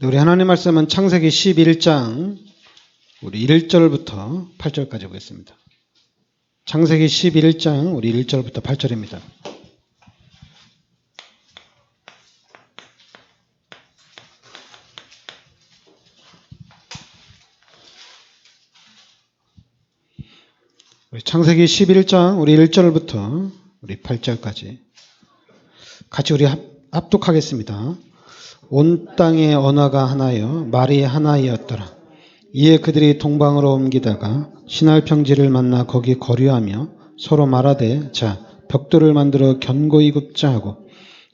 우리 하나님 말씀은 창세기 11장 우리 1절부터 8절까지 보겠습니다. 창세기 11장 우리 1절부터 8절입니다. 창세기 11장 우리 1절부터 우리 8절까지 같이 우리 합독하겠습니다. 온 땅의 언어가 하나여 말이 하나이었더라. 이에 그들이 동방으로 옮기다가 시날 평지를 만나 거기 거류하며 서로 말하되 자 벽돌을 만들어 견고히 굽자 하고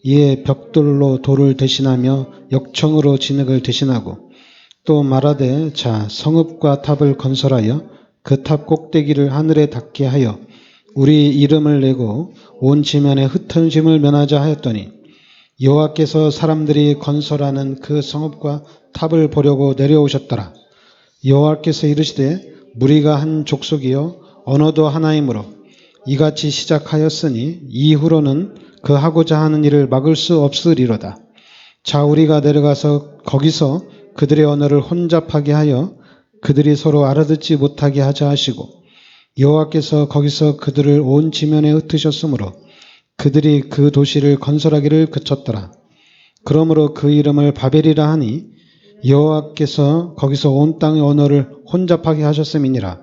이에 벽돌로 돌을 대신하며 역청으로 진흙을 대신하고 또 말하되 자 성읍과 탑을 건설하여 그 탑 꼭대기를 하늘에 닿게 하여 우리 이름을 내고 온 지면에 흩어짐을 면하자 하였더니 여호와께서 사람들이 건설하는 그 성읍과 탑을 보려고 내려오셨더라. 여호와께서 이르시되 무리가 한 족속이요 언어도 하나이므로 이같이 시작하였으니 이후로는 그 하고자 하는 일을 막을 수 없으리로다. 자 우리가 내려가서 거기서 그들의 언어를 혼잡하게 하여 그들이 서로 알아듣지 못하게 하자 하시고 여호와께서 거기서 그들을 온 지면에 흩으셨으므로 그들이 그 도시를 건설하기를 그쳤더라. 그러므로 그 이름을 바벨이라 하니 여호와께서 거기서 온 땅의 언어를 혼잡하게 하셨음이니라.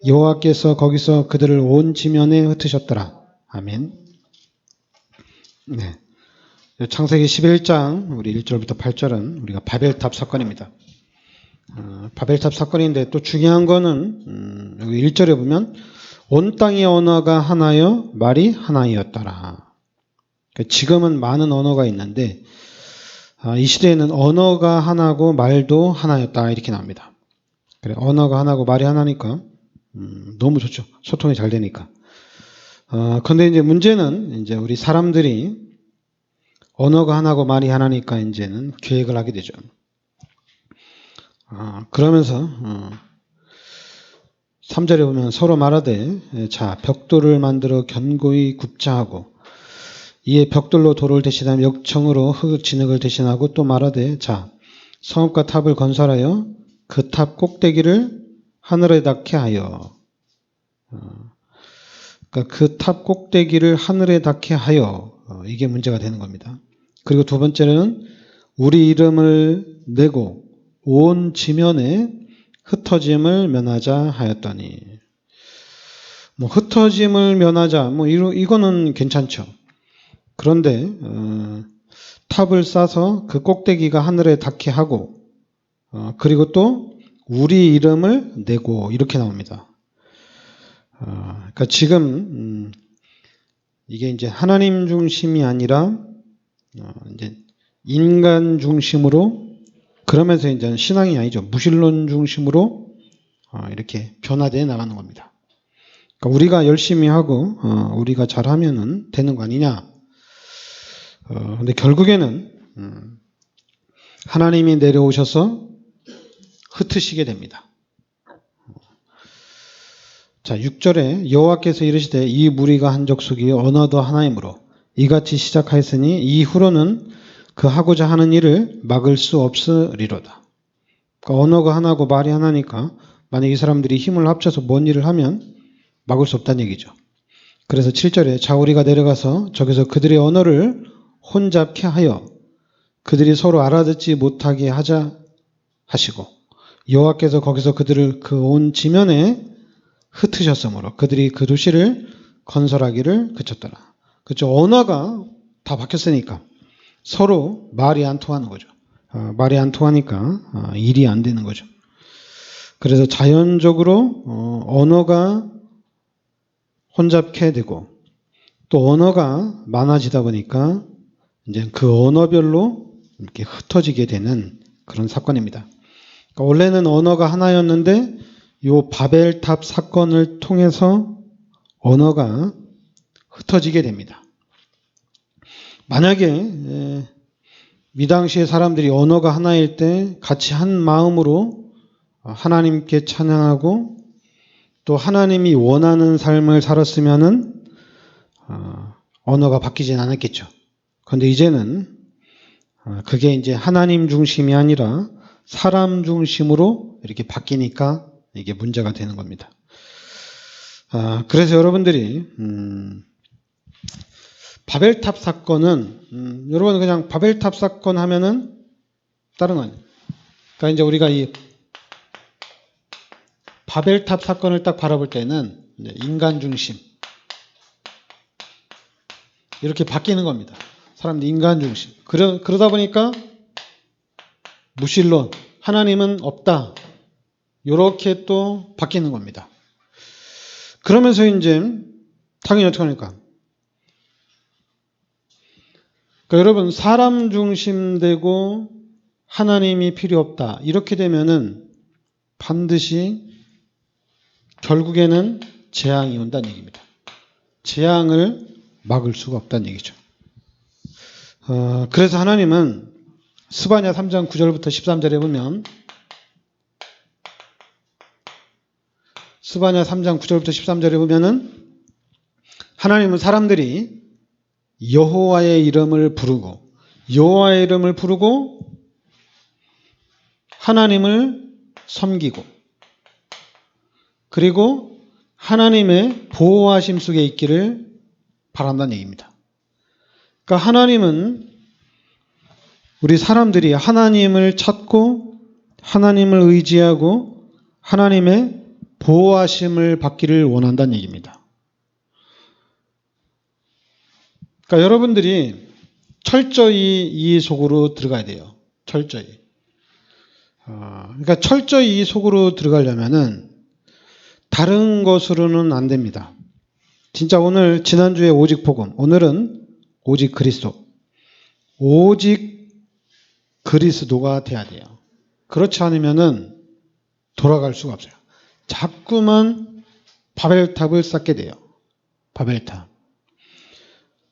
여호와께서 거기서 그들을 온 지면에 흩으셨더라. 아멘. 네. 창세기 11장 우리 1절부터 8절은 우리가 바벨탑 사건입니다. 바벨탑 사건인데 또 중요한 거는 여기 1절에 보면 온 땅의 언어가 하나여 말이 하나이었더라. 지금은 많은 언어가 있는데 이 시대에는 언어가 하나고 말도 하나였다 이렇게 나옵니다. 그래 언어가 하나고 말이 하나니까 너무 좋죠. 소통이 잘 되니까. 근데 이제 문제는 이제 우리 사람들이 언어가 하나고 말이 하나니까 이제는 계획을 하게 되죠. 그러면서 3절에 보면 서로 말하되 자 벽돌을 만들어 견고히 굽자 하고 이에 벽돌로 돌을 대신하며 역청으로 진흙을 대신하고 또 말하되 자 성읍과 탑을 건설하여 그 탑 꼭대기를 하늘에 닿게 하여 그러니까 그 탑 꼭대기를 하늘에 닿게 하여 이게 문제가 되는 겁니다. 그리고 두 번째는 우리 이름을 내고 온 지면에 흩어짐을 면하자 하였더니 흩어짐을 면하자 이거는 괜찮죠. 그런데 탑을 쌓아서 그 꼭대기가 하늘에 닿게 하고 그리고 또 우리 이름을 내고 이렇게 나옵니다. 그러니까 지금 이게 이제 하나님 중심이 아니라 이제 인간 중심으로 그러면서 이제 신앙이 아니죠. 무신론 중심으로 이렇게 변화되어 나가는 겁니다. 그러니까 우리가 열심히 하고 우리가 잘하면은 되는 거 아니냐. 근데 결국에는 하나님이 내려오셔서 흩으시게 됩니다. 자 6절에 여호와께서 이르시되 이 무리가 한 족속이 언어도 하나이므로 이같이 시작하였으니 이후로는 그 하고자 하는 일을 막을 수 없으리로다. 그러니까 언어가 하나고 말이 하나니까 만약 이 사람들이 힘을 합쳐서 뭔 일을 하면 막을 수 없다는 얘기죠. 그래서 7절에 자 우리가 내려가서 저기서 그들의 언어를 혼잡케 하여 그들이 서로 알아듣지 못하게 하자 하시고 여호와께서 거기서 그들을 그 온 지면에 흩으셨으므로 그들이 그 도시를 건설하기를 그쳤더라. 그렇죠. 언어가 다 바뀌었으니까 서로 말이 안 통하는 거죠. 말이 안 통하니까 일이 안 되는 거죠. 그래서 자연적으로 언어가 혼잡게 되고 또 언어가 많아지다 보니까 이제 그 언어별로 이렇게 흩어지게 되는 그런 사건입니다. 그러니까 원래는 언어가 하나였는데 이 바벨탑 사건을 통해서 언어가 흩어지게 됩니다. 만약에 이 당시에 사람들이 언어가 하나일 때 같이 한 마음으로 하나님께 찬양하고 또 하나님이 원하는 삶을 살았으면은 언어가 바뀌진 않았겠죠. 그런데 이제는 그게 이제 하나님 중심이 아니라 사람 중심으로 이렇게 바뀌니까 이게 문제가 되는 겁니다. 그래서 여러분들이 바벨탑 사건은 여러분 그냥 바벨탑 사건 하면은 다른 거 아니에요. 그러니까 이제 우리가 이 바벨탑 사건을 딱 바라볼 때는 인간 중심 이렇게 바뀌는 겁니다. 사람들 인간 중심. 그러다 보니까 무신론, 하나님은 없다. 이렇게 또 바뀌는 겁니다. 그러면서 이제 당연히 어떻게 합니까? 그러니까 여러분 사람 중심되고 하나님이 필요 없다. 이렇게 되면은 반드시 결국에는 재앙이 온다는 얘기입니다. 재앙을 막을 수가 없다는 얘기죠. 그래서 하나님은 스바냐 3장 9절부터 13절에 보면 스바냐 3장 9절부터 13절에 보면은 하나님은 사람들이 여호와의 이름을 부르고 하나님을 섬기고 그리고 하나님의 보호하심 속에 있기를 바란다는 얘기입니다. 그러니까 하나님은 우리 사람들이 하나님을 찾고 하나님을 의지하고 하나님의 보호하심을 받기를 원한다는 얘기입니다. 그러니까 여러분들이 철저히 이 속으로 들어가야 돼요. 철저히. 그러니까 철저히 이 속으로 들어가려면은 다른 것으로는 안 됩니다. 진짜 오늘 지난주에 오직 복음, 오늘은 오직 그리스도. 오직 그리스도가 돼야 돼요. 그렇지 않으면은 돌아갈 수가 없어요. 자꾸만 바벨탑을 쌓게 돼요. 바벨탑.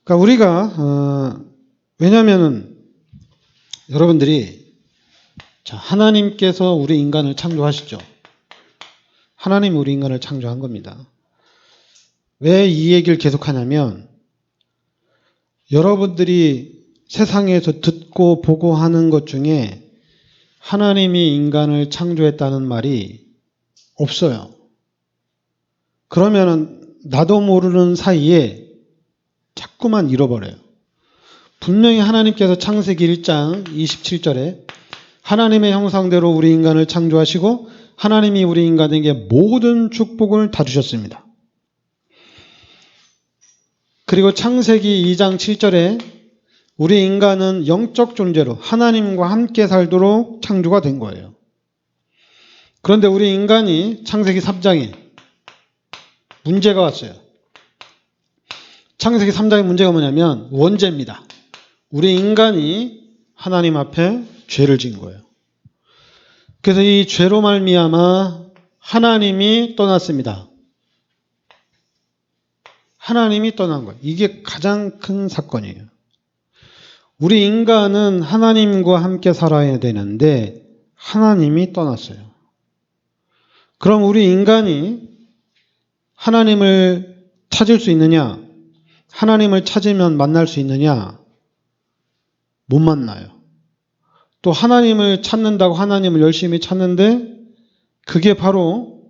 그러니까 우리가 왜냐하면은 여러분들이 하나님께서 우리 인간을 창조하시죠. 하나님이 우리 인간을 창조한 겁니다. 왜 이 얘기를 계속하냐면 여러분들이 세상에서 듣고 보고 하는 것 중에 하나님이 인간을 창조했다는 말이 없어요. 그러면은 나도 모르는 사이에 자꾸만 잃어버려요. 분명히 하나님께서 창세기 1장 27절에 하나님의 형상대로 우리 인간을 창조하시고 하나님이 우리 인간에게 모든 축복을 다 주셨습니다. 그리고 창세기 2장 7절에 우리 인간은 영적 존재로 하나님과 함께 살도록 창조가 된 거예요. 그런데 우리 인간이 창세기 3장에 문제가 왔어요. 창세기 3장의 문제가 뭐냐면 원죄입니다. 우리 인간이 하나님 앞에 죄를 지은 거예요. 그래서 이 죄로 말미암아 하나님이 떠났습니다. 하나님이 떠난 거예요. 이게 가장 큰 사건이에요. 우리 인간은 하나님과 함께 살아야 되는데 하나님이 떠났어요. 그럼 우리 인간이 하나님을 찾을 수 있느냐? 하나님을 찾으면 만날 수 있느냐? 못 만나요. 또 하나님을 찾는다고 하나님을 열심히 찾는데 그게 바로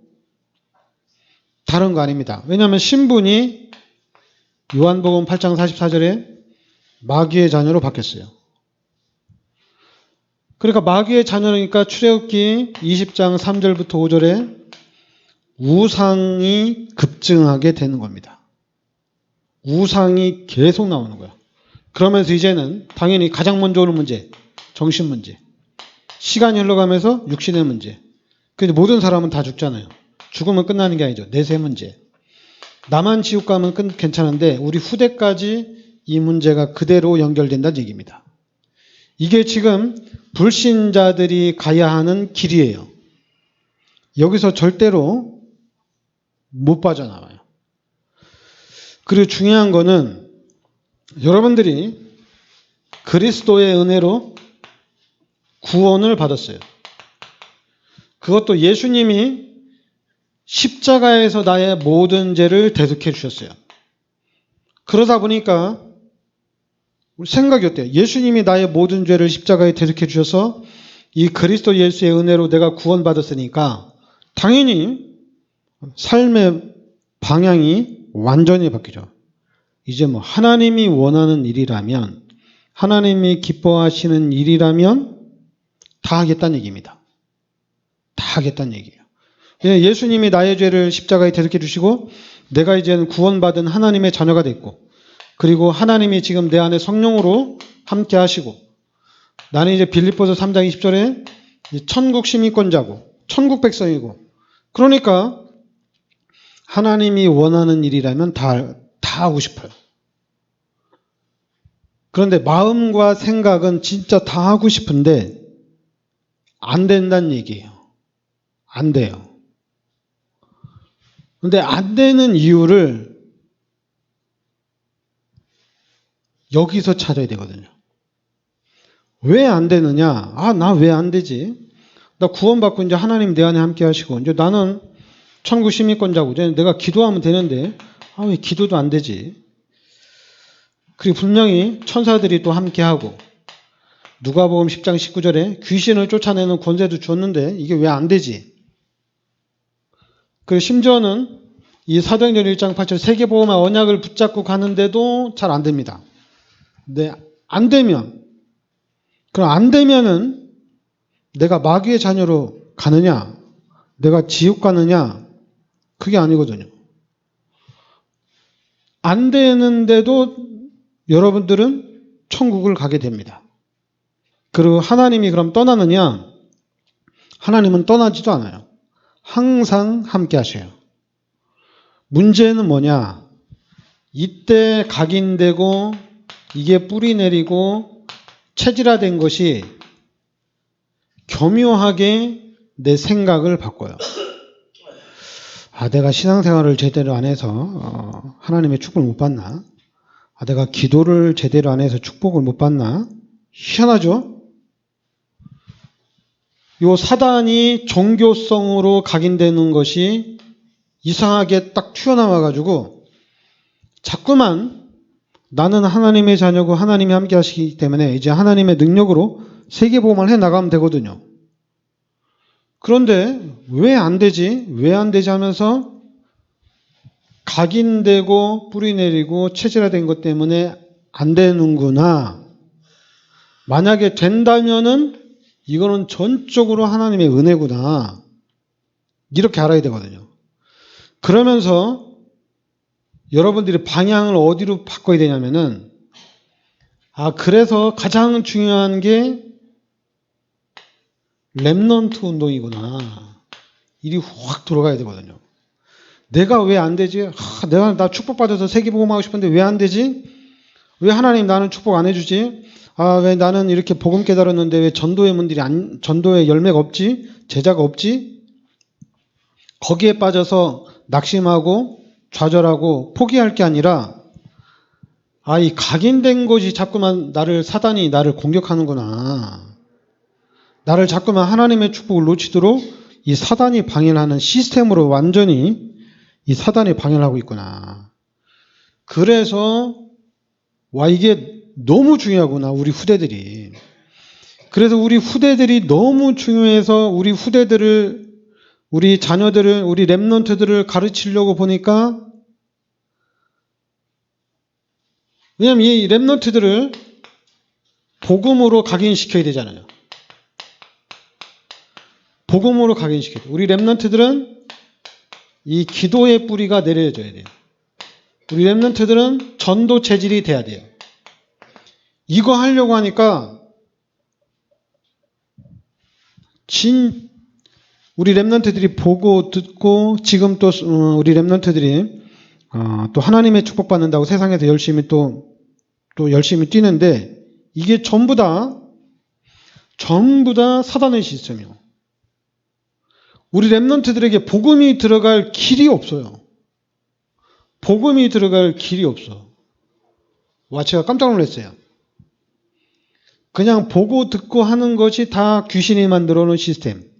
다른 거 아닙니다. 왜냐하면 신분이 요한복음 8장 44절에 마귀의 자녀로 바뀌었어요. 그러니까 마귀의 자녀니까 출애굽기 20장 3절부터 5절에 우상이 급증하게 되는 겁니다. 우상이 계속 나오는 거야. 그러면서 이제는 당연히 가장 먼저 오는 문제, 정신 문제. 시간이 흘러가면서 육신의 문제. 근데 모든 사람은 다 죽잖아요. 죽으면 끝나는 게 아니죠. 내세 문제. 나만 지옥 가면 괜찮은데 우리 후대까지 이 문제가 그대로 연결된다는 얘기입니다. 이게 지금 불신자들이 가야 하는 길이에요. 여기서 절대로 못 빠져나와요. 그리고 중요한 거는 여러분들이 그리스도의 은혜로 구원을 받았어요. 그것도 예수님이 십자가에서 나의 모든 죄를 대속해 주셨어요. 그러다 보니까 우리 생각이 어때요? 예수님이 나의 모든 죄를 십자가에 대속해 주셔서 이 그리스도 예수의 은혜로 내가 구원받았으니까 당연히 삶의 방향이 완전히 바뀌죠. 이제 뭐 하나님이 원하는 일이라면, 하나님이 기뻐하시는 일이라면 다 하겠다는 얘기입니다. 다 하겠다는 얘기예요. 예수님이 나의 죄를 십자가에 대속해 주시고 내가 이제는 구원받은 하나님의 자녀가 됐고, 그리고 하나님이 지금 내 안에 성령으로 함께 하시고, 나는 이제 빌립보서 3장 20절에 천국 시민권자고 천국 백성이고, 그러니까 하나님이 원하는 일이라면 다 하고 싶어요. 그런데 마음과 생각은 진짜 다 하고 싶은데 안 된다는 얘기예요. 안 돼요. 그런데 안 되는 이유를 여기서 찾아야 되거든요. 왜 안 되느냐? 나 왜 안 되지? 나 구원받고 이제 하나님 내 안에 함께 하시고, 이제 나는 천국 시민권자고, 이제 내가 기도하면 되는데, 왜 기도도 안 되지? 그리고 분명히 천사들이 또 함께 하고, 누가복음 10장 19절에 귀신을 쫓아내는 권세도 줬는데, 이게 왜 안 되지? 그리고 심지어는 이 사도행전 1장 8절 세계보험의 언약을 붙잡고 가는데도 잘 안 됩니다. 근데 안 되면, 그럼 안 되면은 내가 마귀의 자녀로 가느냐, 내가 지옥 가느냐, 그게 아니거든요. 안 되는데도 여러분들은 천국을 가게 됩니다. 그리고 하나님이 그럼 떠나느냐? 하나님은 떠나지도 않아요. 항상 함께 하셔요. 문제는 뭐냐? 이때 각인되고 이게 뿌리 내리고 체질화된 것이 교묘하게 내 생각을 바꿔요. 내가 신앙생활을 제대로 안 해서 하나님의 축복을 못 받나? 내가 기도를 제대로 안 해서 축복을 못 받나? 희한하죠? 요 사단이 종교성으로 각인되는 것이 이상하게 딱 튀어나와가지고 자꾸만 나는 하나님의 자녀고 하나님이 함께 하시기 때문에 이제 하나님의 능력으로 세계보험을 해나가면 되거든요. 그런데 왜 안 되지? 왜 안 되지 하면서 각인되고 뿌리 내리고 체질화된 것 때문에 안 되는구나. 만약에 된다면은 이거는 전적으로 하나님의 은혜구나. 이렇게 알아야 되거든요. 그러면서 여러분들이 방향을 어디로 바꿔야 되냐면은 그래서 가장 중요한 게 렘넌트 운동이구나. 일이 확 들어가야 되거든요. 내가 왜 안 되지? 나 축복받아서 세계복음하고 싶은데 왜 안 되지? 왜 하나님 나는 축복 안 해주지? 왜 나는 이렇게 복음 깨달았는데 왜 전도의 문들이 전도의 열매가 없지? 제자가 없지? 거기에 빠져서 낙심하고 좌절하고 포기할 게 아니라 이 각인된 것이 자꾸만 사단이 나를 공격하는구나. 나를 자꾸만 하나님의 축복을 놓치도록 이 사단이 방해를 하는 시스템으로 완전히 이 사단이 방해를 하고 있구나. 그래서 이게 너무 중요하구나, 우리 후대들이. 그래서 우리 후대들이 너무 중요해서 우리 후대들을, 우리 자녀들을, 우리 렘넌트들을 가르치려고 보니까, 왜냐면 이 렘넌트들을 복음으로 각인시켜야 되잖아요. 복음으로 각인시켜야 돼요. 우리 렘넌트들은 이 기도의 뿌리가 내려져야 돼요. 우리 렘넌트들은 전도 체질이 돼야 돼요. 이거 하려고 하니까 우리 렘넌트들이 보고 듣고 지금 또 우리 렘넌트들이 또 하나님의 축복받는다고 세상에서 열심히 또 열심히 뛰는데 이게 전부 다 사단의 시스템이에요. 우리 렘넌트들에게 복음이 들어갈 길이 없어요. 복음이 들어갈 길이 없어. 제가 깜짝 놀랐어요. 그냥 보고 듣고 하는 것이 다 귀신이 만들어 놓은 시스템.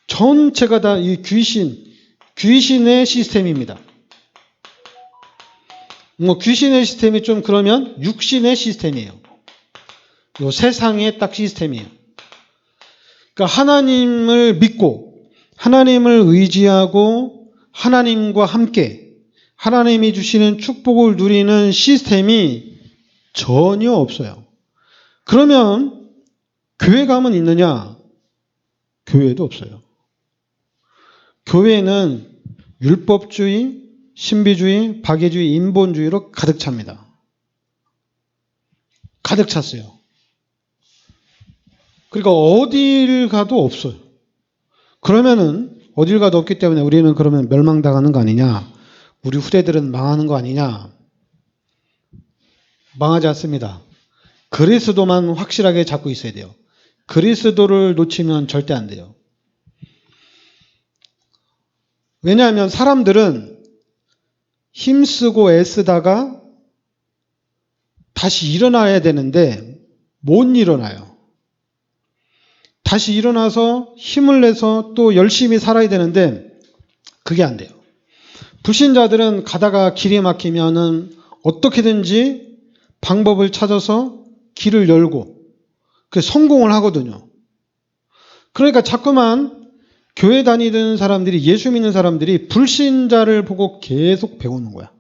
전체가 다 이 귀신의 시스템입니다. 뭐 귀신의 시스템이 좀 그러면 육신의 시스템이에요. 요 세상의 딱 시스템이에요. 그러니까 하나님을 믿고 하나님을 의지하고 하나님과 함께 하나님이 주시는 축복을 누리는 시스템이 전혀 없어요. 그러면 교회 가면 있느냐? 교회도 없어요. 교회는 율법주의, 신비주의, 박애주의, 인본주의로 가득 찹니다. 가득 찼어요. 그러니까 어딜 가도 없어요. 그러면은 어딜 가도 없기 때문에 우리는 그러면 멸망당하는 거 아니냐? 우리 후대들은 망하는 거 아니냐? 망하지 않습니다. 그리스도만 확실하게 잡고 있어야 돼요. 그리스도를 놓치면 절대 안 돼요. 왜냐하면 사람들은 힘쓰고 애쓰다가 다시 일어나야 되는데 못 일어나요. 다시 일어나서 힘을 내서 또 열심히 살아야 되는데 그게 안 돼요. 불신자들은 가다가 길이 막히면은 어떻게든지 방법을 찾아서 길을 열고 성공을 하거든요. 그러니까 자꾸만 교회 다니는 사람들이, 예수 믿는 사람들이 불신자를 보고 계속 배우는 거야.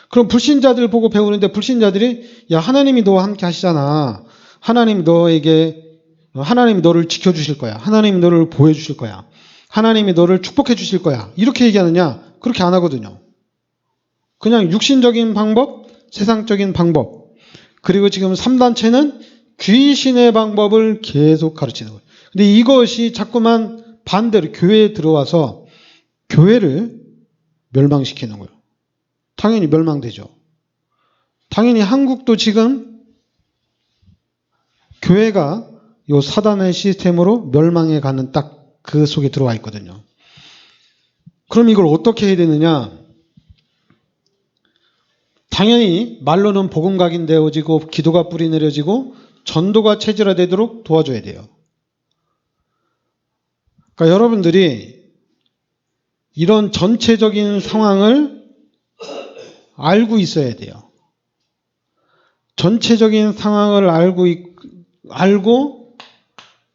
그럼 불신자들 보고 배우는데 불신자들이 야, 하나님이 너와 함께 하시잖아. 하나님이 너를 지켜주실 거야. 하나님이 너를 보여주실 거야. 하나님이 너를 축복해 주실 거야. 이렇게 얘기하느냐? 그렇게 안 하거든요. 그냥 육신적인 방법, 세상적인 방법, 그리고 지금 3단체는 귀신의 방법을 계속 가르치는 거예요. 근데 이것이 자꾸만 반대로 교회에 들어와서 교회를 멸망시키는 거예요. 당연히 멸망되죠. 당연히 한국도 지금 교회가 이 사단의 시스템으로 멸망해 가는 딱 그 속에 들어와 있거든요. 그럼 이걸 어떻게 해야 되느냐? 당연히 말로는 복음 각인되어지고 기도가 뿌리 내려지고 전도가 체질화되도록 도와줘야 돼요. 그러니까 여러분들이 이런 전체적인 상황을 알고 있어야 돼요. 전체적인 상황을 알고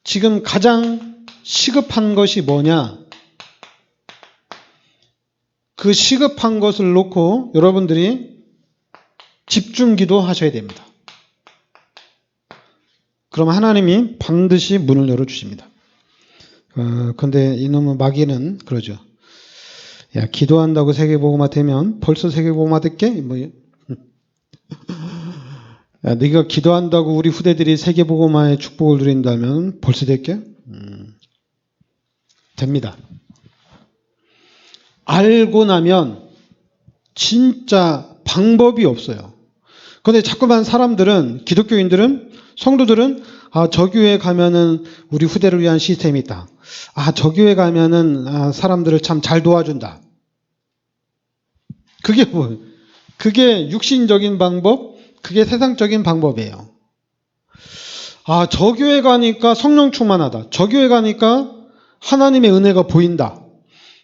지금 가장 시급한 것이 뭐냐? 그 시급한 것을 놓고 여러분들이 집중기도 하셔야 됩니다. 그럼 하나님이 반드시 문을 열어주십니다. 근데 이놈의 마귀는 그러죠. 야, 기도한다고 세계복음화 되면 벌써 세계복음화 됐게? 뭐, 야, 네가 기도한다고 우리 후대들이 세계복음화의 축복을 누린다면 벌써 됐게? 됩니다. 알고 나면 진짜 방법이 없어요. 그런데 자꾸만 사람들은, 기독교인들은, 성도들은 저 교회 가면은 우리 후대를 위한 시스템이 있다. 저 교회 가면은 사람들을 참 잘 도와준다. 그게 뭐? 그게 육신적인 방법, 그게 세상적인 방법이에요. 저 교회 가니까 성령 충만하다. 저 교회 가니까 하나님의 은혜가 보인다.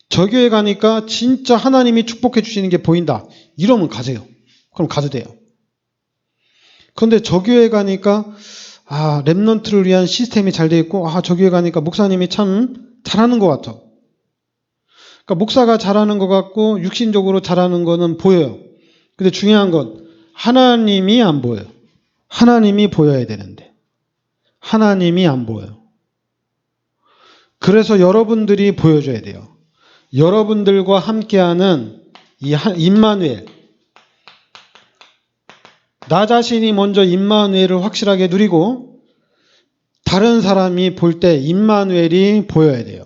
저 교회 가니까 진짜 하나님이 축복해 주시는 게 보인다. 이러면 가세요. 그럼 가도 돼요. 그런데 저 교회 가니까 렘넌트를 위한 시스템이 잘 돼 있고 저 교회 가니까 목사님이 참 잘하는 것 같아. 그러니까 목사가 잘하는 것 같고 육신적으로 잘하는 거는 보여요. 근데 중요한 건 하나님이 안 보여요. 하나님이 보여야 되는데 하나님이 안 보여요. 그래서 여러분들이 보여줘야 돼요. 여러분들과 함께하는 이 임마누엘, 나 자신이 먼저 임마누엘을 확실하게 누리고 다른 사람이 볼 때 임마누엘이 보여야 돼요.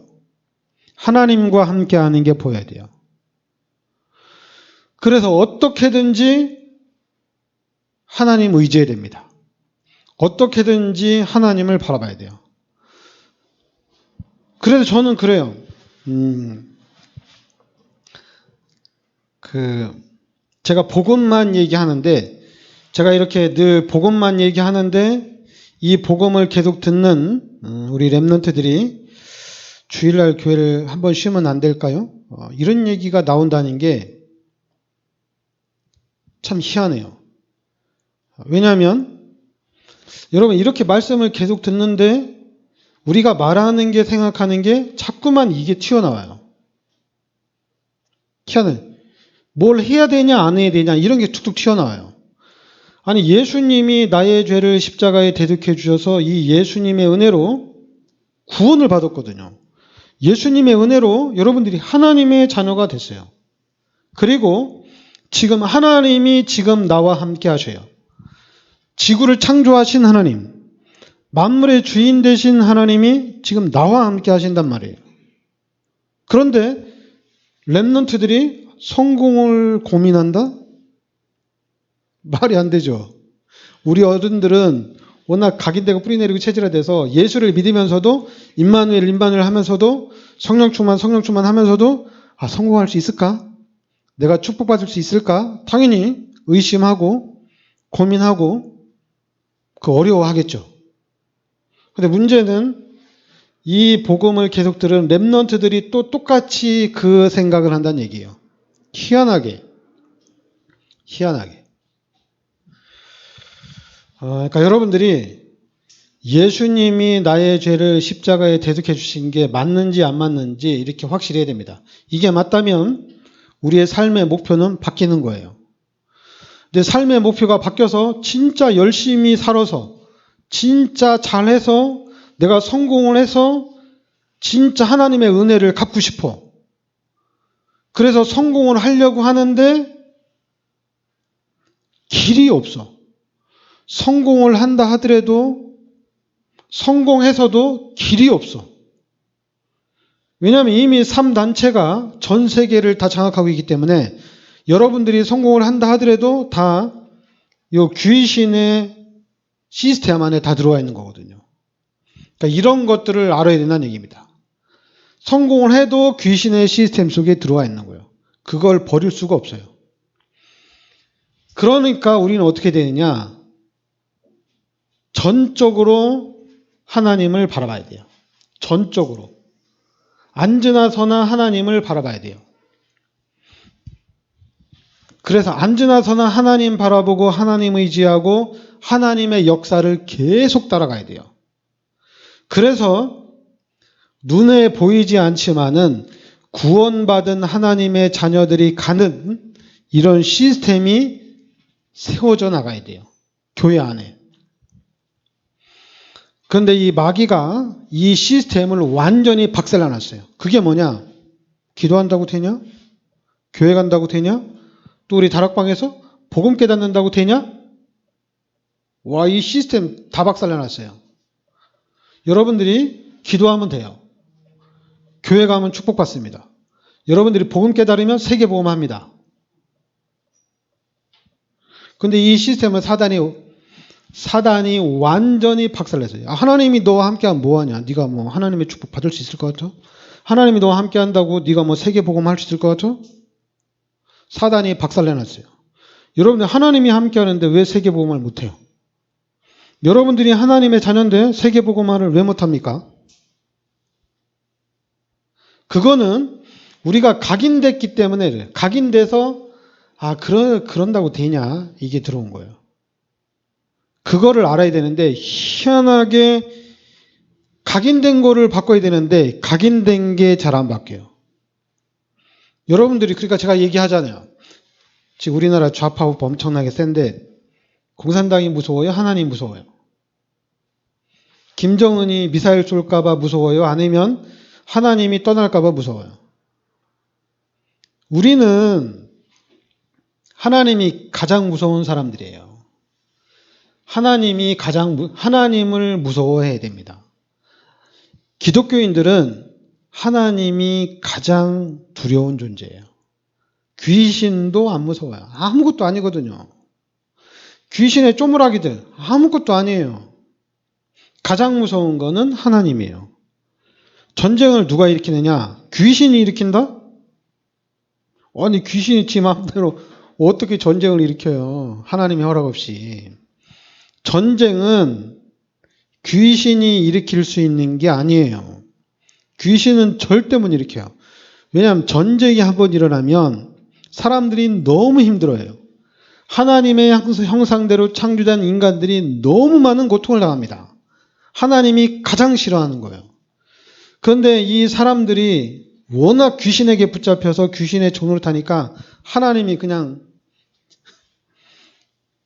하나님과 함께하는 게 보여야 돼요. 그래서 어떻게든지 하나님 의지해야 됩니다. 어떻게든지 하나님을 바라봐야 돼요. 그래서 저는 그래요. 제가 복음만 얘기하는데, 제가 이렇게 늘 복음만 얘기하는데, 이 복음을 계속 듣는 우리 렘넌트들이 주일날 교회를 한번 쉬면 안 될까요? 이런 얘기가 나온다는 게 참 희한해요. 왜냐하면 여러분 이렇게 말씀을 계속 듣는데 우리가 말하는 게 생각하는 게 자꾸만 이게 튀어나와요. 희한해. 뭘 해야 되냐 안 해야 되냐 이런 게 툭툭 튀어나와요. 아니 예수님이 나의 죄를 십자가에 대속해 주셔서 이 예수님의 은혜로 구원을 받았거든요. 예수님의 은혜로 여러분들이 하나님의 자녀가 됐어요. 그리고 지금 하나님이 지금 나와 함께 하셔요. 지구를 창조하신 하나님, 만물의 주인 되신 하나님이 지금 나와 함께 하신단 말이에요. 그런데 렘넌트들이 성공을 고민한다? 말이 안 되죠. 우리 어른들은 워낙 각인되고 뿌리내리고 체질화돼서 예수를 믿으면서도 임마누엘 하면서도 성령 충만 하면서도 성공할 수 있을까? 내가 축복받을 수 있을까? 당연히 의심하고 고민하고 어려워하겠죠. 근데 문제는 이 복음을 계속 들은 렘넌트들이 또 똑같이 그 생각을 한다는 얘기예요. 희한하게. 그러니까 여러분들이 예수님이 나의 죄를 십자가에 대속해 주신 게 맞는지 안 맞는지 이렇게 확실히 해야 됩니다. 이게 맞다면 우리의 삶의 목표는 바뀌는 거예요. 근데 삶의 목표가 바뀌어서 진짜 열심히 살아서 진짜 잘해서 내가 성공을 해서 진짜 하나님의 은혜를 갚고 싶어. 그래서 성공을 하려고 하는데 길이 없어. 성공을 한다 하더라도 성공해서도 길이 없어. 왜냐하면 이미 3단체가 전 세계를 다 장악하고 있기 때문에 여러분들이 성공을 한다 하더라도 다 이 귀신의 시스템 안에 다 들어와 있는 거거든요. 그러니까 이런 것들을 알아야 된다는 얘기입니다. 성공을 해도 귀신의 시스템 속에 들어와 있는 거예요. 그걸 버릴 수가 없어요. 그러니까 우리는 어떻게 되느냐? 전적으로 하나님을 바라봐야 돼요. 전적으로. 앉으나 서나 하나님을 바라봐야 돼요. 그래서 앉으나 서나 하나님 바라보고 하나님 의지하고 하나님의 역사를 계속 따라가야 돼요. 그래서 눈에 보이지 않지만은 구원받은 하나님의 자녀들이 가는 이런 시스템이 세워져 나가야 돼요. 교회 안에. 그런데 이 마귀가 이 시스템을 완전히 박살내놨어요. 그게 뭐냐? 기도한다고 되냐? 교회 간다고 되냐? 또 우리 다락방에서 복음 깨닫는다고 되냐? 와, 이 시스템 다 박살내놨어요. 여러분들이 기도하면 돼요. 교회 가면 축복받습니다. 여러분들이 복음 깨달으면 세계복음합니다. 근데 이 시스템은 사단이 완전히 박살냈어요. 하나님이 너와 함께하면 뭐하냐? 네가 뭐 하나님의 축복 받을 수 있을 것 같아? 하나님이 너와 함께한다고 네가 뭐 세계복음 할 수 있을 것 같아? 사단이 박살내놨어요. 여러분들 하나님이 함께하는데 왜 세계복음을 못해요? 여러분들이 하나님의 자녀인데 세계복음화를 왜 못합니까? 그거는 우리가 각인됐기 때문에 그래요. 각인돼서 그런다고 되냐? 이게 들어온 거예요. 그거를 알아야 되는데 희한하게 각인된 거를 바꿔야 되는데 각인된 게 잘 안 바뀌어요. 여러분들이 그러니까 제가 얘기하잖아요. 지금 우리나라 좌파우파 엄청나게 센데 공산당이 무서워요? 하나님 무서워요? 김정은이 미사일 쏠까 봐 무서워요? 아니면 하나님이 떠날까 봐 무서워요? 우리는 하나님이 가장 무서운 사람들이에요. 하나님을 무서워해야 됩니다. 기독교인들은 하나님이 가장 두려운 존재예요. 귀신도 안 무서워요. 아무것도 아니거든요. 귀신의 쪼무라기들 아무것도 아니에요. 가장 무서운 거는 하나님이에요. 전쟁을 누가 일으키느냐? 귀신이 일으킨다? 아니 귀신이 지 마음대로 어떻게 전쟁을 일으켜요? 하나님의 허락 없이. 전쟁은 귀신이 일으킬 수 있는 게 아니에요. 귀신은 절대 못 일으켜요. 왜냐하면 전쟁이 한번 일어나면 사람들이 너무 힘들어해요. 하나님의 형상대로 창조된 인간들이 너무 많은 고통을 당합니다. 하나님이 가장 싫어하는 거예요. 그런데 이 사람들이 워낙 귀신에게 붙잡혀서 귀신의 종으로 타니까 하나님이 그냥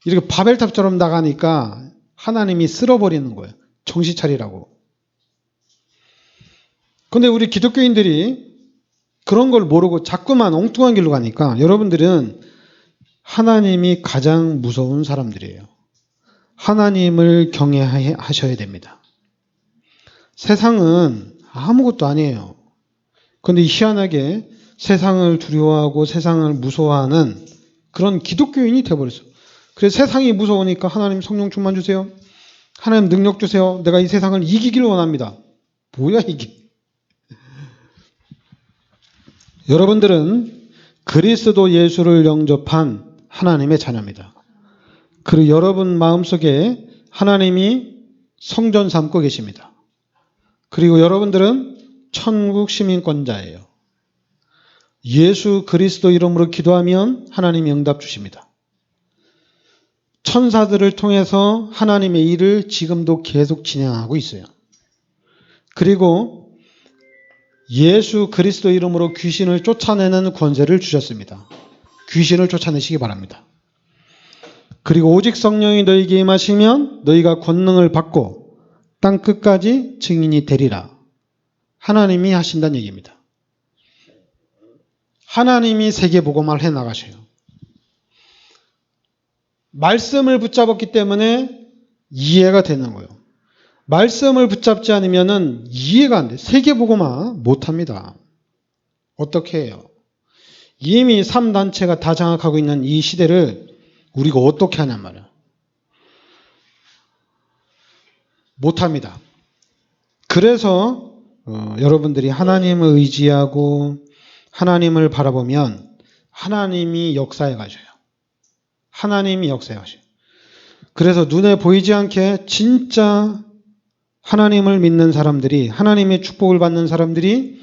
이렇게 바벨탑처럼 나가니까 하나님이 쓸어버리는 거예요. 정신 차리라고. 그런데 우리 기독교인들이 그런 걸 모르고 자꾸만 엉뚱한 길로 가니까 여러분들은 하나님이 가장 무서운 사람들이에요. 하나님을 경외하셔야 됩니다. 세상은 아무것도 아니에요. 그런데 희한하게 세상을 두려워하고 세상을 무서워하는 그런 기독교인이 되어버렸어요. 그래서 세상이 무서우니까 하나님 성령 충만 주세요. 하나님 능력 주세요. 내가 이 세상을 이기기를 원합니다. 뭐야 이게. 여러분들은 그리스도 예수를 영접한 하나님의 자녀입니다. 그리고 여러분 마음속에 하나님이 성전 삼고 계십니다. 그리고 여러분들은 천국 시민권자예요. 예수 그리스도 이름으로 기도하면 하나님이 응답 주십니다. 천사들을 통해서 하나님의 일을 지금도 계속 진행하고 있어요. 그리고 예수 그리스도 이름으로 귀신을 쫓아내는 권세를 주셨습니다. 귀신을 쫓아내시기 바랍니다. 그리고 오직 성령이 너희에게 임하시면 너희가 권능을 받고 땅 끝까지 증인이 되리라. 하나님이 하신다는 얘기입니다. 하나님이 세계복음화를 해나가셔요. 말씀을 붙잡았기 때문에 이해가 되는 거예요. 말씀을 붙잡지 않으면 이해가 안 돼. 세계복음화 못합니다. 어떻게 해요? 이미 3단체가 다 장악하고 있는 이 시대를 우리가 어떻게 하냔 말이야. 못합니다. 그래서 여러분들이 하나님을 의지하고 하나님을 바라보면 하나님이 역사해 가셔요. 하나님이 역사해 가셔요. 그래서 눈에 보이지 않게 진짜 하나님을 믿는 사람들이, 하나님의 축복을 받는 사람들이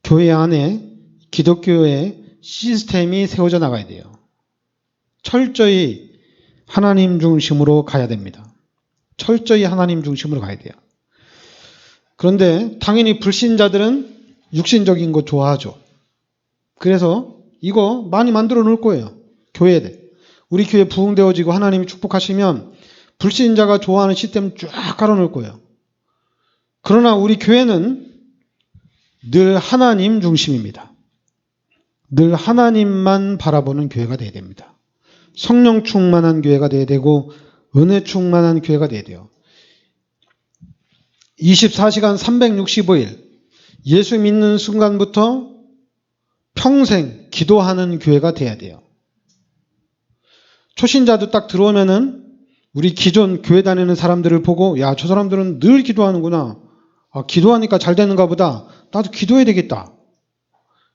교회 안에 기독교의 시스템이 세워져 나가야 돼요. 철저히 하나님 중심으로 가야 됩니다. 철저히 하나님 중심으로 가야 돼요. 그런데 당연히 불신자들은 육신적인 거 좋아하죠. 그래서 이거 많이 만들어 놓을 거예요. 교회에. 우리 교회 부흥되어지고 하나님이 축복하시면 불신자가 좋아하는 시스템 쫙 깔아놓을 거예요. 그러나 우리 교회는 늘 하나님 중심입니다. 늘 하나님만 바라보는 교회가 되어야 됩니다. 성령 충만한 교회가 되어야 되고 은혜 충만한 교회가 되어야 돼요. 24시간 365일 예수 믿는 순간부터 평생 기도하는 교회가 돼야 돼요. 초신자도 딱 들어오면은 우리 기존 교회 다니는 사람들을 보고 야, 저 사람들은 늘 기도하는구나. 아, 기도하니까 잘 되는가 보다. 나도 기도해야 되겠다.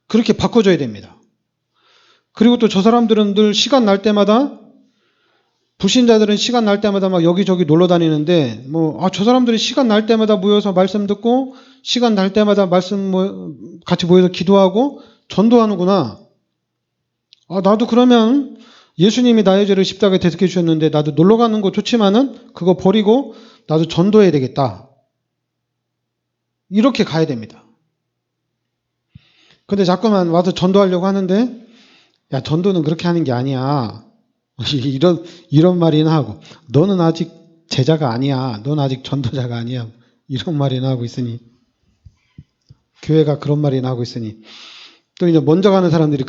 그렇게 바꿔줘야 됩니다. 그리고 또 저 사람들은 늘 시간 날 때마다, 불신자들은 시간 날 때마다 막 여기저기 놀러 다니는데 저 사람들이 시간 날 때마다 모여서 말씀 듣고 시간 날 때마다 말씀 같이 모여서 기도하고 전도하는구나. 아, 나도 그러면 예수님이 나의 죄를 십자가에 대속해 주셨는데 나도 놀러 가는 거 좋지만은 그거 버리고 나도 전도해야 되겠다. 이렇게 가야 됩니다. 근데 자꾸만 와서 전도하려고 하는데 야, 전도는 그렇게 하는 게 아니야. 이런 말이나 하고 너는 아직 제자가 아니야. 넌 아직 전도자가 아니야. 이런 말이나 하고 있으니, 교회가 그런 말이나 하고 있으니, 또 이제 먼저 가는 사람들이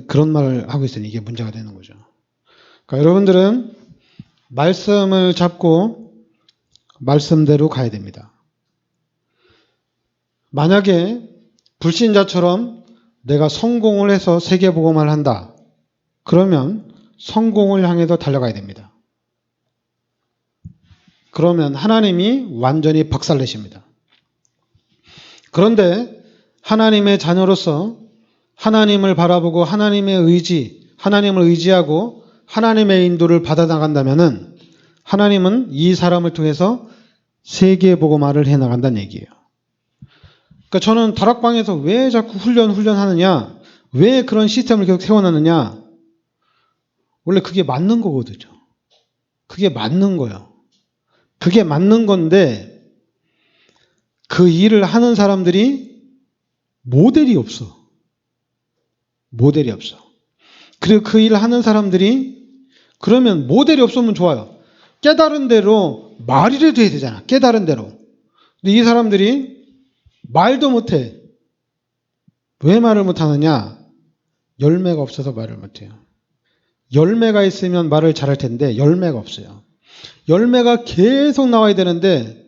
그런 말을 하고 있으니 이게 문제가 되는 거죠. 그러니까 여러분들은 말씀을 잡고 말씀대로 가야 됩니다. 만약에 불신자처럼 내가 성공을 해서 세계복음화를 한다. 그러면 성공을 향해서 달려가야 됩니다. 그러면 하나님이 완전히 박살내십니다. 그런데 하나님의 자녀로서 하나님을 바라보고 하나님을 의지하고 하나님의 인도를 받아나간다면은 하나님은 이 사람을 통해서 세계복음화를 해나간다는 얘기예요. 그러니까 저는 다락방에서 왜 자꾸 훈련하느냐, 왜 그런 시스템을 계속 세워놨느냐, 원래 그게 맞는 거거든요. 그게 맞는 거예요. 그게 맞는 건데 그 일을 하는 사람들이 모델이 없어. 모델이 없어. 그리고 그 일을 하는 사람들이 그러면 모델이 없으면 좋아요. 깨달은 대로 말이라도 해야 되잖아. 깨달은 대로. 근데 이 사람들이 말도 못해. 왜 말을 못하느냐? 열매가 없어서 말을 못해요. 열매가 있으면 말을 잘할 텐데 열매가 없어요. 열매가 계속 나와야 되는데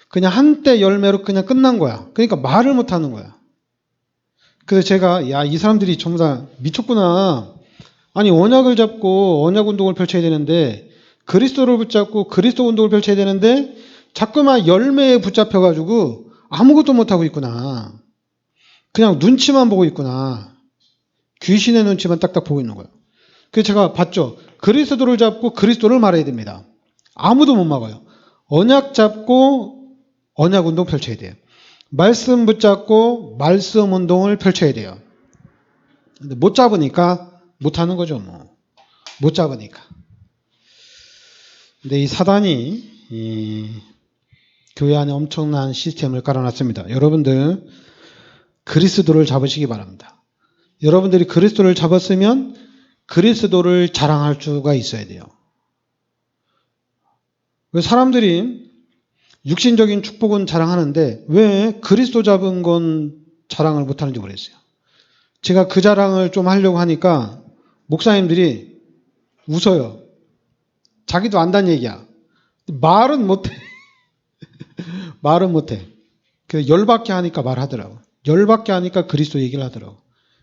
그냥 한때 열매로 그냥 끝난 거야. 그러니까 말을 못하는 거야. 그래서 제가 야, 이 사람들이 전부 다 미쳤구나. 아니 언약을 잡고 언약 운동을 펼쳐야 되는데 그리스도를 붙잡고 그리스도 운동을 펼쳐야 되는데 자꾸만 열매에 붙잡혀가지고 아무것도 못하고 있구나. 그냥 눈치만 보고 있구나. 귀신의 눈치만 딱딱 보고 있는 거예요. 그래서 제가 봤죠. 그리스도를 잡고 그리스도를 말해야 됩니다. 아무도 못 막아요. 언약 잡고 언약 운동 펼쳐야 돼요. 말씀 붙잡고 말씀 운동을 펼쳐야 돼요. 근데 못 잡으니까 못하는 거죠. 뭐. 못 잡으니까. 근데 이 사단이 이 교회 안에 엄청난 시스템을 깔아놨습니다. 여러분들 그리스도를 잡으시기 바랍니다. 여러분들이 그리스도를 잡았으면 그리스도를 자랑할 수가 있어야 돼요. 사람들이 육신적인 축복은 자랑하는데 왜 그리스도 잡은 건 자랑을 못하는지 모르겠어요. 제가 그 자랑을 좀 하려고 하니까 목사님들이 웃어요. 자기도 안다는 얘기야. 말은 못해. 말은 못해. 그래서 열받게 하니까 말하더라고. 열받게 하니까 그리스도 얘기를 하더라고.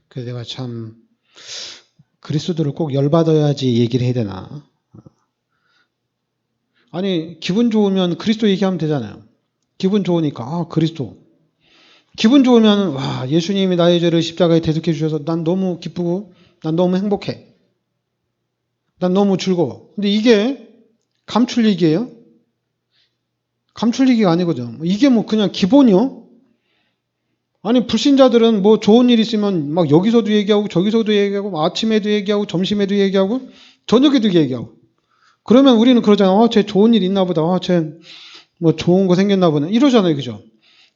그래서 내가 참 그리스도를 꼭 열받아야지 얘기를 해야 되나. 아니 기분 좋으면 그리스도 얘기하면 되잖아요. 기분 좋으니까 아 그리스도. 기분 좋으면 와 예수님이 나의 죄를 십자가에 대속해 주셔서 난 너무 기쁘고 난 너무 행복해. 난 너무 즐거워. 근데 이게 감출 얘기예요? 감출 얘기가 아니거든. 이게 뭐 그냥 기본이요? 아니 불신자들은 뭐 좋은 일 있으면 막 여기서도 얘기하고 저기서도 얘기하고 아침에도 얘기하고 점심에도 얘기하고 저녁에도 얘기하고 그러면 우리는 그러잖아. 쟤 좋은 일 있나 보다. 쟤 뭐 좋은 거 생겼나 보네. 이러잖아요. 그죠?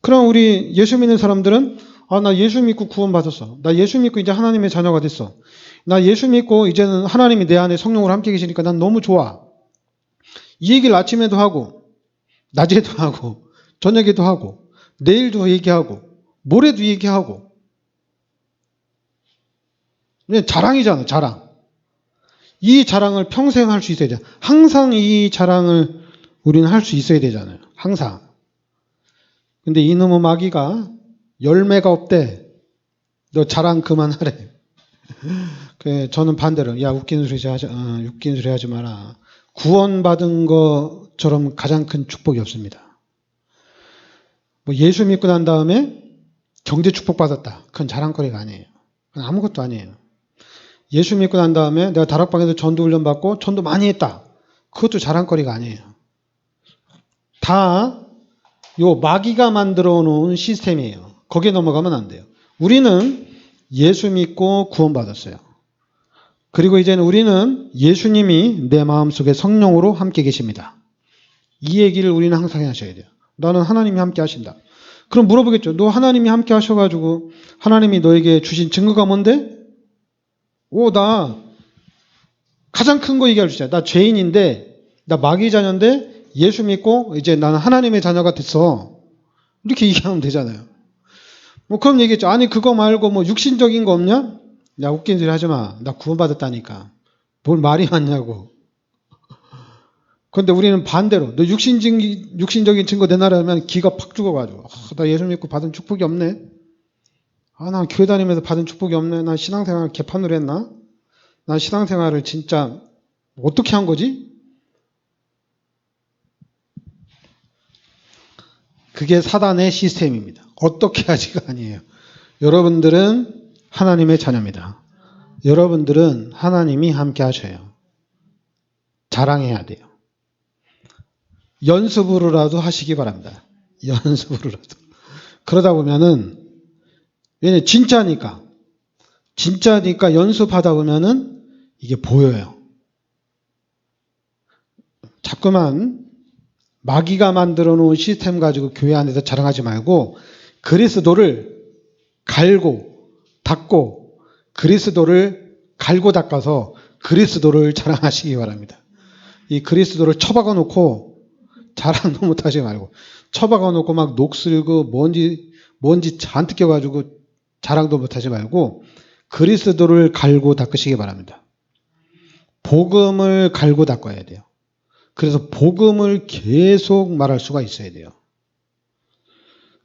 그럼 우리 예수 믿는 사람들은 아, 나 예수 믿고 구원 받았어. 나 예수 믿고 이제 하나님의 자녀가 됐어. 나 예수 믿고 이제는 하나님이 내 안에 성령으로 함께 계시니까 난 너무 좋아. 이 얘기를 아침에도 하고 낮에도 하고 저녁에도 하고 내일도 얘기하고 모레도 얘기하고 자랑이잖아. 자랑. 이 자랑을 평생 할 수 있어야 돼. 항상 이 자랑을 우리는 할 수 있어야 되잖아요. 항상. 근데 이놈의 마귀가 열매가 없대. 너 자랑 그만하래. 저는 반대로 야 웃긴 소리 하지 마라. 구원받은 것처럼 가장 큰 축복이 없습니다. 뭐 예수 믿고 난 다음에 경제 축복 받았다. 그건 자랑거리가 아니에요. 그건 아무것도 아니에요. 예수 믿고 난 다음에 내가 다락방에서 전도 훈련 받고 전도 많이 했다. 그것도 자랑거리가 아니에요. 다 요 마귀가 만들어 놓은 시스템이에요. 거기에 넘어가면 안 돼요. 우리는 예수 믿고 구원받았어요. 그리고 이제는 우리는 예수님이 내 마음속에 성령으로 함께 계십니다. 이 얘기를 우리는 항상 하셔야 돼요. 나는 하나님이 함께 하신다. 그럼 물어보겠죠. 너 하나님이 함께 하셔가지고 하나님이 너에게 주신 증거가 뭔데? 나 가장 큰 거 얘기할 수 있어요. 나 죄인인데 나 마귀 자녀인데 예수 믿고 이제 나는 하나님의 자녀가 됐어. 이렇게 얘기하면 되잖아요. 뭐 그럼 얘기했죠. 아니 그거 말고 뭐 육신적인 거 없냐? 야 웃긴 소리 하지 마. 나 구원받았다니까. 뭘 말이 많냐고. 그런데 우리는 반대로 너 육신적인 증거 내놔라면 기가 팍 죽어가지고 나 예수 믿고 받은 축복이 없네. 나 교회 다니면서 받은 축복이 없네. 나 신앙생활 개판으로 했나? 나 신앙생활을 진짜 어떻게 한 거지? 그게 사단의 시스템입니다. 어떻게 하지가 아니에요. 여러분들은 하나님의 자녀입니다. 여러분들은 하나님이 함께 하셔요. 자랑해야 돼요. 연습으로라도 하시기 바랍니다. 연습으로라도. 그러다 보면은 진짜니까 연습하다 보면은 이게 보여요. 자꾸만 마귀가 만들어 놓은 시스템 가지고 교회 안에서 자랑하지 말고 그리스도를 갈고 닦고 그리스도를 갈고 닦아서 그리스도를 자랑하시기 바랍니다. 이 그리스도를 처박아 놓고 자랑도 못하지 말고 처박아 놓고 막 녹슬고 먼지 잔뜩 껴가지고 자랑도 못하지 말고 그리스도를 갈고 닦으시기 바랍니다. 복음을 갈고 닦아야 돼요. 그래서 복음을 계속 말할 수가 있어야 돼요.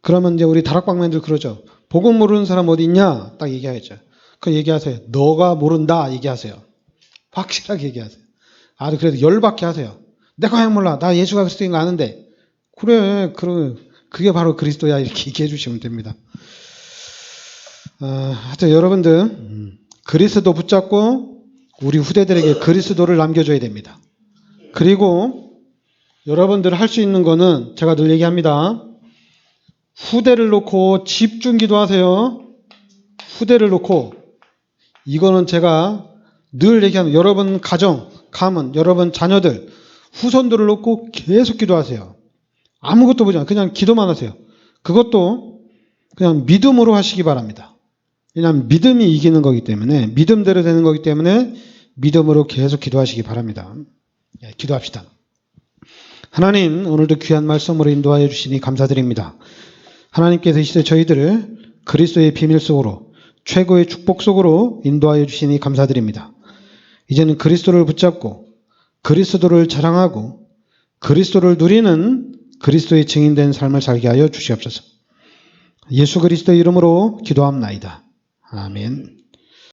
그러면 이제 우리 다락방맨들 그러죠. 복음 모르는 사람 어디 있냐? 딱 얘기하겠죠. 그 얘기하세요. 너가 모른다 얘기하세요. 확실하게 얘기하세요. 그래도 열받게 하세요. 내가 왜 몰라? 나 예수가 그리스도인 거 아는데. 그래, 그게 바로 그리스도야. 이렇게 얘기해 주시면 됩니다. 하여튼 여러분들 그리스도 붙잡고 우리 후대들에게 그리스도를 남겨줘야 됩니다. 그리고 여러분들 할 수 있는 거는 제가 늘 얘기합니다. 후대를 놓고 집중 기도하세요. 후대를 놓고 이거는 제가 늘 얘기하는 여러분 가정, 가문, 여러분 자녀들, 후손들을 놓고 계속 기도하세요. 아무것도 보지 않아요. 그냥 기도만 하세요. 그것도 그냥 믿음으로 하시기 바랍니다. 왜냐하면 믿음이 이기는 거기 때문에 믿음대로 되는 거기 때문에 믿음으로 계속 기도하시기 바랍니다. 기도합시다. 하나님 오늘도 귀한 말씀으로 인도하여 주시니 감사드립니다. 하나님께서 이 시대 저희들을 그리스도의 비밀 속으로 최고의 축복 속으로 인도하여 주시니 감사드립니다. 이제는 그리스도를 붙잡고 그리스도를 자랑하고 그리스도를 누리는 그리스도의 증인된 삶을 살게 하여 주시옵소서. 예수 그리스도의 이름으로 기도합나이다. 아멘.